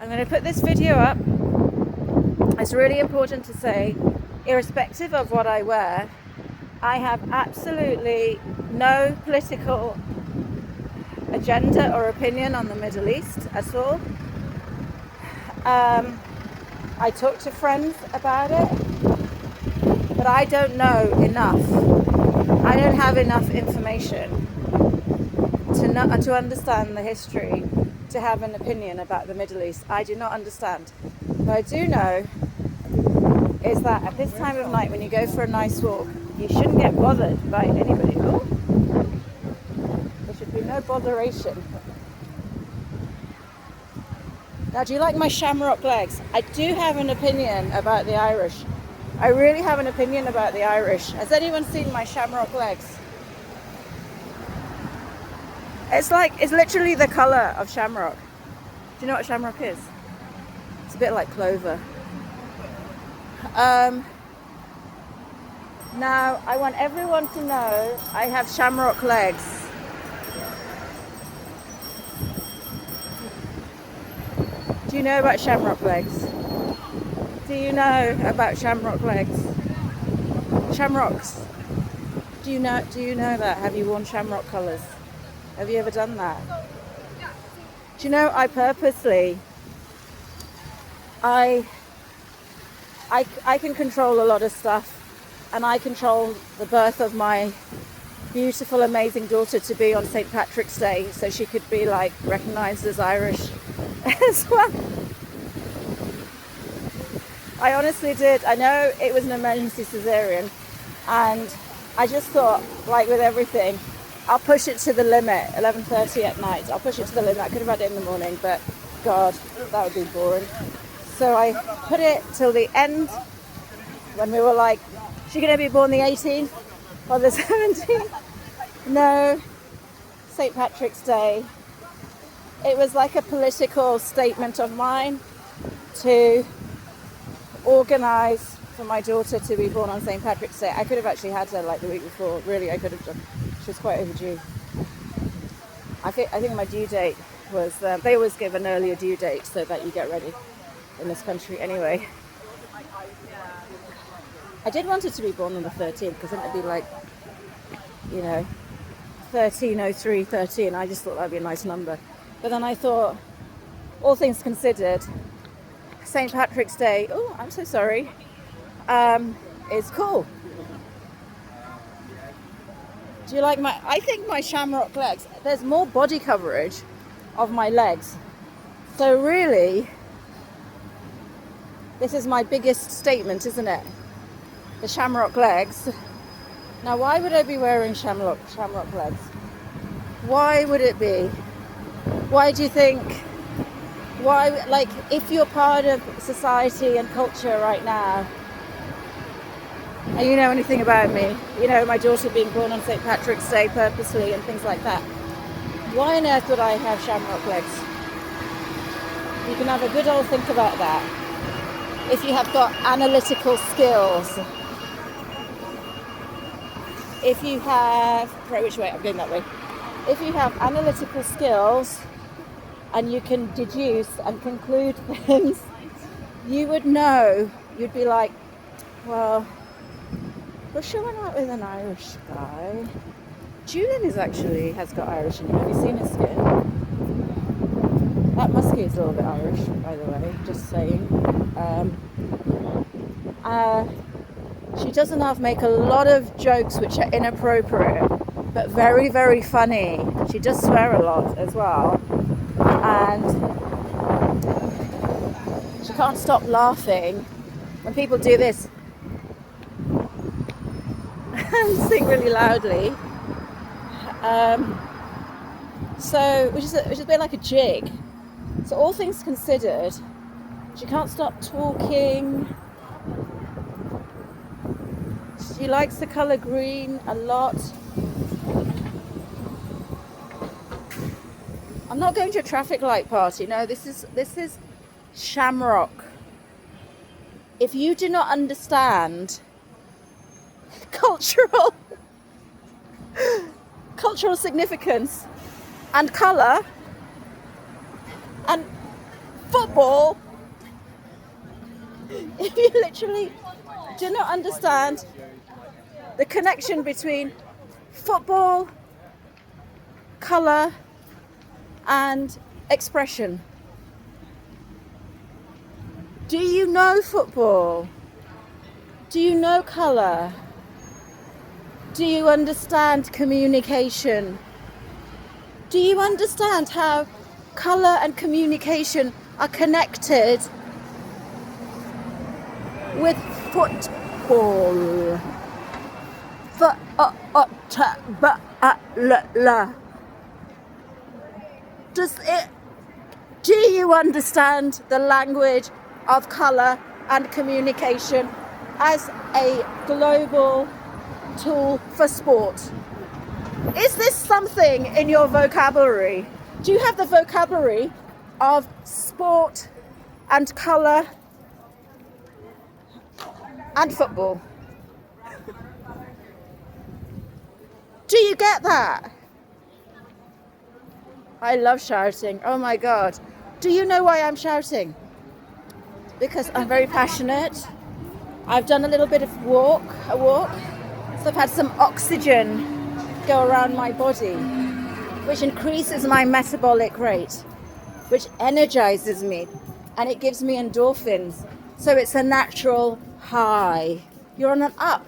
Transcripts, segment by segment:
I'm going to put this video up. It's really important to say, irrespective of what I wear, I have absolutely no political agenda or opinion on the Middle East at all. I talk to friends about it, but I don't know enough. I don't have enough information to understand the history, to have an opinion about the Middle East. I do not understand. What I do know is that at this time of night, when you go for a nice walk, you shouldn't get bothered by anybody. Oh, there should be no botheration. Now, do you like my shamrock legs? I do have an opinion about the Irish. I really have an opinion about the Irish. Has anyone seen my shamrock legs? It's literally the colour of shamrock. Do you know what shamrock is? It's a bit like clover. Now, I want everyone to know I have shamrock legs. Do you know about shamrock legs? Do you know about shamrock legs? Shamrocks. Do you know that? Have you worn shamrock colours? Have you ever done that? Do you know, I purposely, I can control a lot of stuff, and I control the birth of my beautiful, amazing daughter to be on St. Patrick's Day, so she could be like recognised as Irish as well. I honestly did. I know it was an emergency cesarean, and I just thought, like with everything, I'll push it to the limit. 11:30 at night, I'll push it to the limit. I could have had it in the morning, but God, that would be boring. So I put it till the end, when we were like, she's going to be born the 18th or the 17th? No, St. Patrick's Day. It was like a political statement of mine to organise for my daughter to be born on St. Patrick's Day. I could have actually had her like the week before. Really, I could have done. She was quite overdue. I think my due date was, they always give an earlier due date so that you get ready in this country anyway. I did want her to be born on the 13th because then it'd be like, 13:03:13. I just thought that'd be a nice number. But then I thought, all things considered, St. Patrick's Day, oh, I'm so sorry, is cool. Do you like I think my shamrock legs, there's more body coverage of my legs. So really, this is my biggest statement, isn't it? The shamrock legs. Now, why would I be wearing shamrock legs? Why would it be? Why do you think? Why, like, if you're part of society and culture right now, and you know anything about me, my daughter being born on St. Patrick's Day purposely and things like that, why on earth would I have shamrock legs? You can have a good old think about that. If you have got analytical skills, if you have, right, which way? I'm going that way. If you have analytical skills and you can deduce and conclude things, you would know. You'd be like, well, we're showing out with an Irish guy. Julian has got Irish in him. Have you seen his skin? That muskie is a little bit Irish, by the way, just saying. She doesn't make a lot of jokes which are inappropriate, but very, very funny. She does swear a lot as well. And she can't stop laughing when people do this and sing really loudly. Which is a bit like a jig. So all things considered, she can't stop talking. She likes the colour green a lot. I'm not going to a traffic light party. No, this is shamrock. If you do not understand cultural significance and colour and football, if you literally do not understand the connection between football, colour, and expression. Do you know football? Do you know colour? Do you understand communication? Do you understand how colour and communication are connected with football? Do you understand the language of colour and communication as a global tool for sport? Is this something in your vocabulary? Do you have the vocabulary of sport and colour and football? Do you get that? I love shouting. Oh my God. Do you know why I'm shouting? Because I'm very passionate. I've done a little bit of a walk. So I've had some oxygen go around my body, which increases my metabolic rate, which energizes me, and it gives me endorphins. So it's a natural high. You're on an up.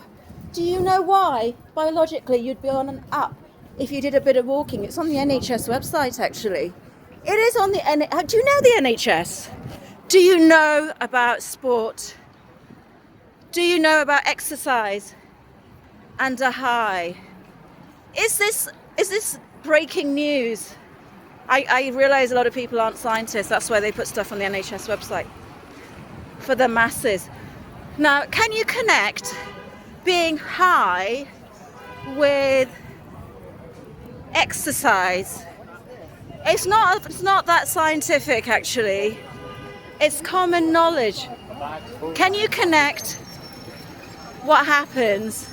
Do you know why? Biologically, you'd be on an up if you did a bit of walking. It's on the NHS website, actually. It is on the NHS. Do you know the NHS? Do you know about sport? Do you know about exercise and a high? Is this breaking news? I realise a lot of people aren't scientists. That's why they put stuff on the NHS website for the masses. Now, can you connect being high with exercise? It's not that scientific, actually. It's common knowledge. Can you connect what happens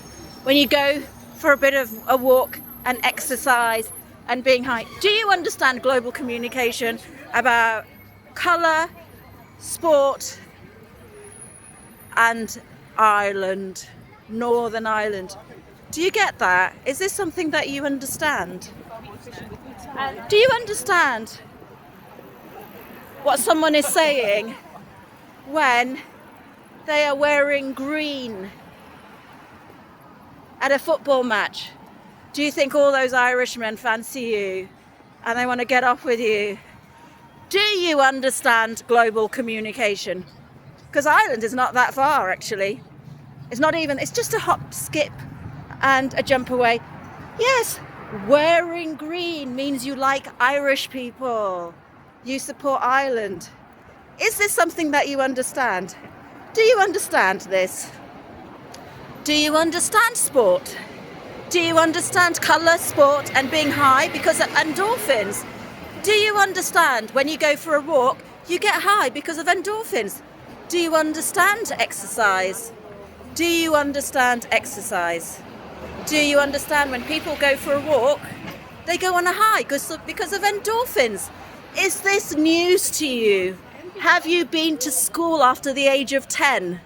when you go for a bit of a walk and exercise and being high? Do you understand global communication about colour, sport, and Ireland, Northern Ireland? Do you get that? Is this something that you understand? Do you understand what someone is saying when they are wearing green at a football match? Do you think all those Irishmen fancy you and they want to get off with you? Do you understand global communication? Because Ireland is not that far, actually. It's just a hop, skip and a jump away. Yes, wearing green means you like Irish people. You support Ireland. Is this something that you understand? Do you understand this? Do you understand sport? Do you understand colour, sport and being high because of endorphins? Do you understand when you go for a walk, you get high because of endorphins? Do you understand exercise? Do you understand exercise? Do you understand when people go for a walk, they go on a high because of endorphins? Is this news to you? Have you been to school after the age of 10?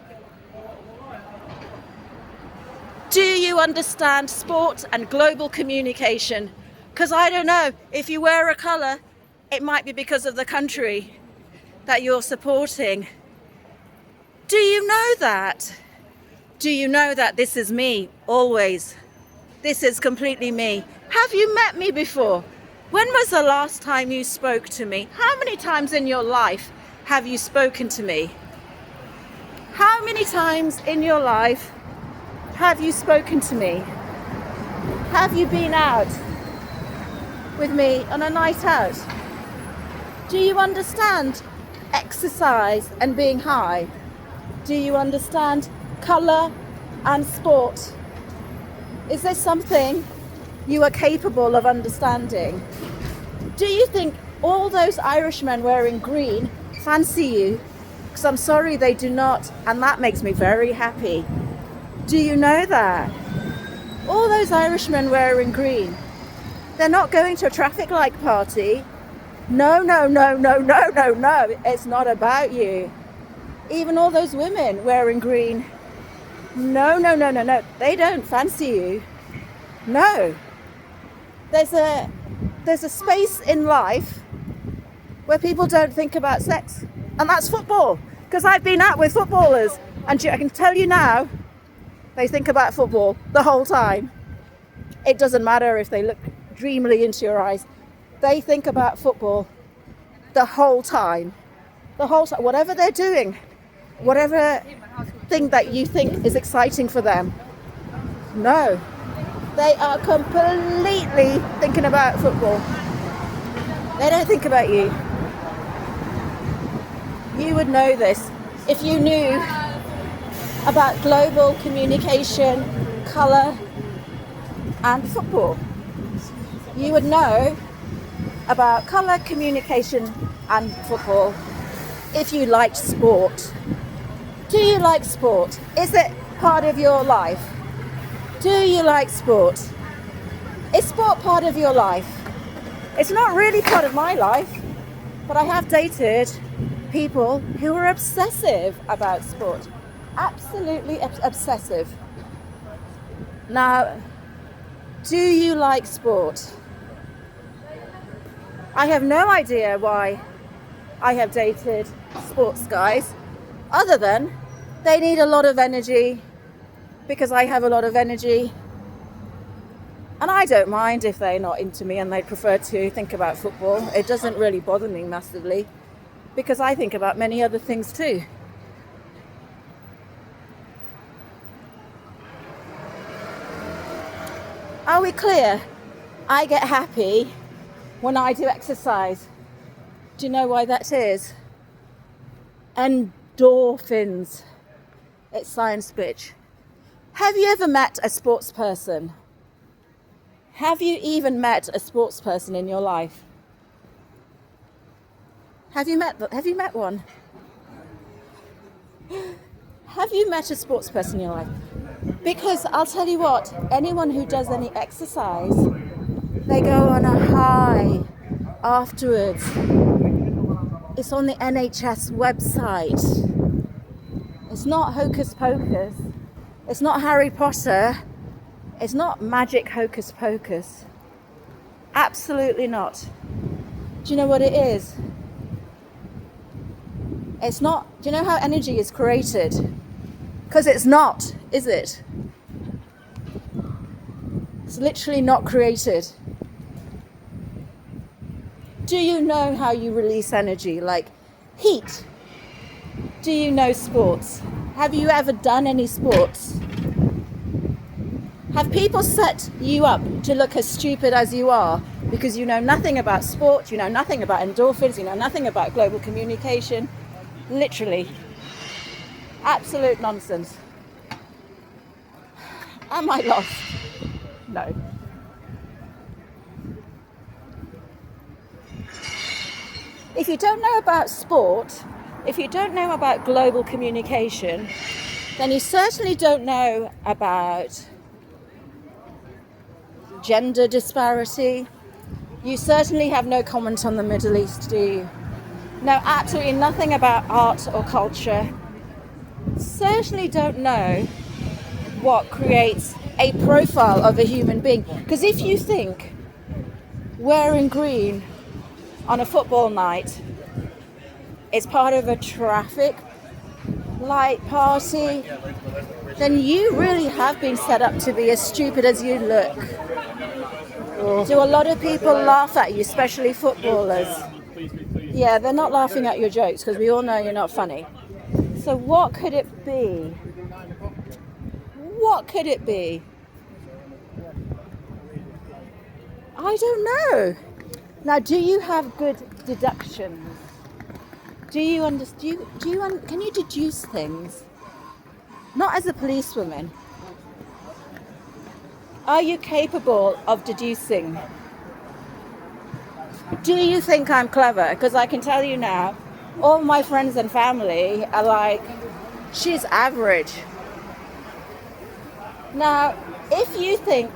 Do you understand sport and global communication? Because I don't know, if you wear a colour, it might be because of the country that you're supporting. Do you know that? Do you know that this is me, always? This is completely me. Have you met me before? When was the last time you spoke to me? How many times in your life have you spoken to me? How many times in your life have you spoken to me? Have you been out with me on a night out? Do you understand exercise and being high? Do you understand colour and sport? Is this something you are capable of understanding? Do you think all those Irishmen wearing green fancy you? Because I'm sorry, they do not, and that makes me very happy. Do you know that? All those Irishmen wearing green, they're not going to a traffic light party. No, no, no, no, no, no, no. It's not about you. Even all those women wearing green. No, no, no, no, no. They don't fancy you. No. There's a there's a space in life where people don't think about sex. And that's football. Because I've been out with footballers and I can tell you now, they think about football the whole time. It doesn't matter if they look dreamily into your eyes. They think about football the whole time. The whole time. Whatever they're doing, whatever thing that you think is exciting for them. No. They are completely thinking about football. They don't think about you. You would know this if you knew about global communication, colour, and football. You would know about colour, communication, and football if you liked sport. Do you like sport? Is it part of your life? Do you like sport? Is sport part of your life? It's not really part of my life, but I have dated people who are obsessive about sport. Absolutely obsessive. Now, do you like sport? I have no idea why I have dated sports guys, other than they need a lot of energy because I have a lot of energy. And I don't mind if they're not into me and they prefer to think about football. It doesn't really bother me massively because I think about many other things too. Are we clear? I get happy when I do exercise. Do you know why that is? Endorphins. It's science, bitch. Have you ever met a sports person? Have you even met a sports person in your life? Have you met one? Have you met a sports person in your life? Because I'll tell you what, anyone who does any exercise, they go on a high afterwards. It's on the NHS website. It's not hocus pocus. It's not Harry Potter. It's not magic hocus pocus. Absolutely not. Do you know what it is? It's not. Do you know how energy is created? Because it's not, is it? It's literally not created. Do you know how you release energy? Like heat. Do you know sports? Have you ever done any sports? Have people set you up to look as stupid as you are because you know nothing about sport, you know nothing about endorphins, you know nothing about global communication? Literally. Absolute nonsense. Am I lost? No. If you don't know about sport, if you don't know about global communication, then you certainly don't know about gender disparity. You certainly have no comment on the Middle East, do you? Know absolutely nothing about art or culture. Certainly don't know what creates a profile of a human being. Because if you think wearing green on a football night is part of a traffic light party, then you really have been set up to be as stupid as you look. Do a lot of people laugh at you, especially footballers? Yeah, they're not laughing at your jokes because we all know you're not funny. So what could it be? What could it be? I don't know. Now, do you have good deductions? Do you understand? Can you deduce things? Not as a policewoman. Are you capable of deducing? Do you think I'm clever? Because I can tell you now, all my friends and family are like, she's average. Now, if you think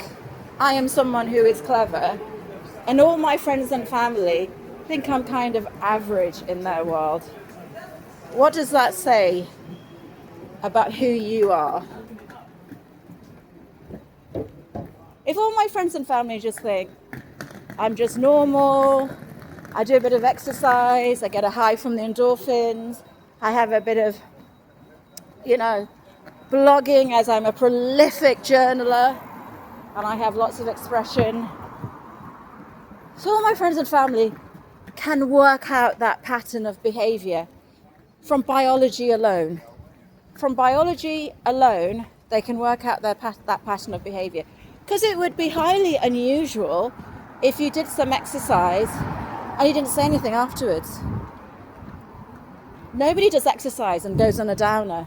I am someone who is clever, and all my friends and family think I'm kind of average in their world. What does that say about who you are? If all my friends and family just think I'm just normal, I do a bit of exercise, I get a high from the endorphins, I have a bit of, blogging as I'm a prolific journaler and I have lots of expression. So all my friends and family can work out that pattern of behavior from biology alone. From biology alone, they can work out that pattern of behavior. Because it would be highly unusual if you did some exercise and you didn't say anything afterwards. Nobody does exercise and goes on a downer.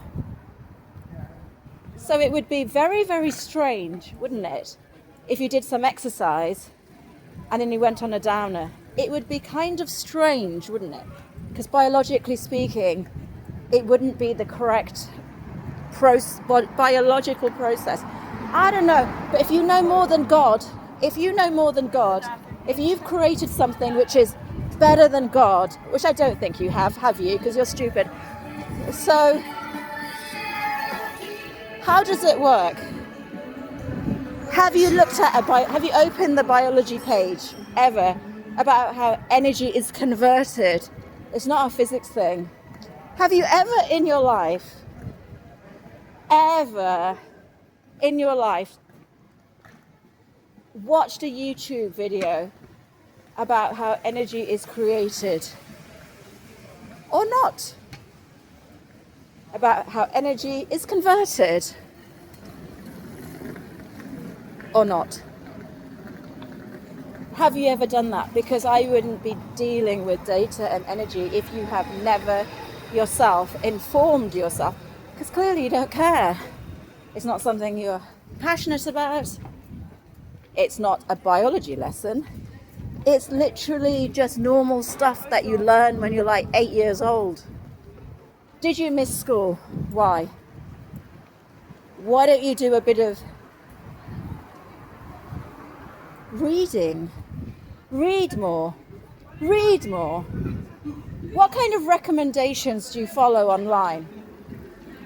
So it would be very, very strange, wouldn't it, if you did some exercise and then you went on a downer. It would be kind of strange, wouldn't it? Because biologically speaking, it wouldn't be the correct biological process. I don't know, but if you know more than God, if you've created something which is better than God, which I don't think you have you? Because you're stupid. So, how does it work? Have you opened the biology page ever about how energy is converted? It's not a physics thing. Have you ever in your life watched a YouTube video about how energy is created? Or not? About how energy is converted? Or not? Have you ever done that? Because I wouldn't be dealing with data and energy if you have never yourself informed yourself. Because clearly you don't care. It's not something you're passionate about. It's not a biology lesson. It's literally just normal stuff that you learn when you're like 8 years old. Did you miss school? Why? Why don't you do a bit of reading? Read more. What kind of recommendations do you follow online?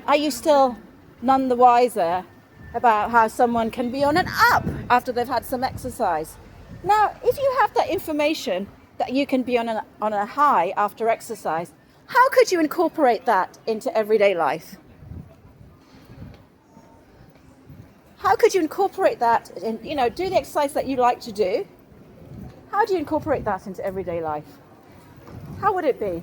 Are you still none the wiser about how someone can be on an up after they've had some exercise? Now, if you have that information that you can be on a high after exercise, how could you incorporate that into everyday life? How could you incorporate that in, do the exercise that you like to do? How do you incorporate that into everyday life? How would it be?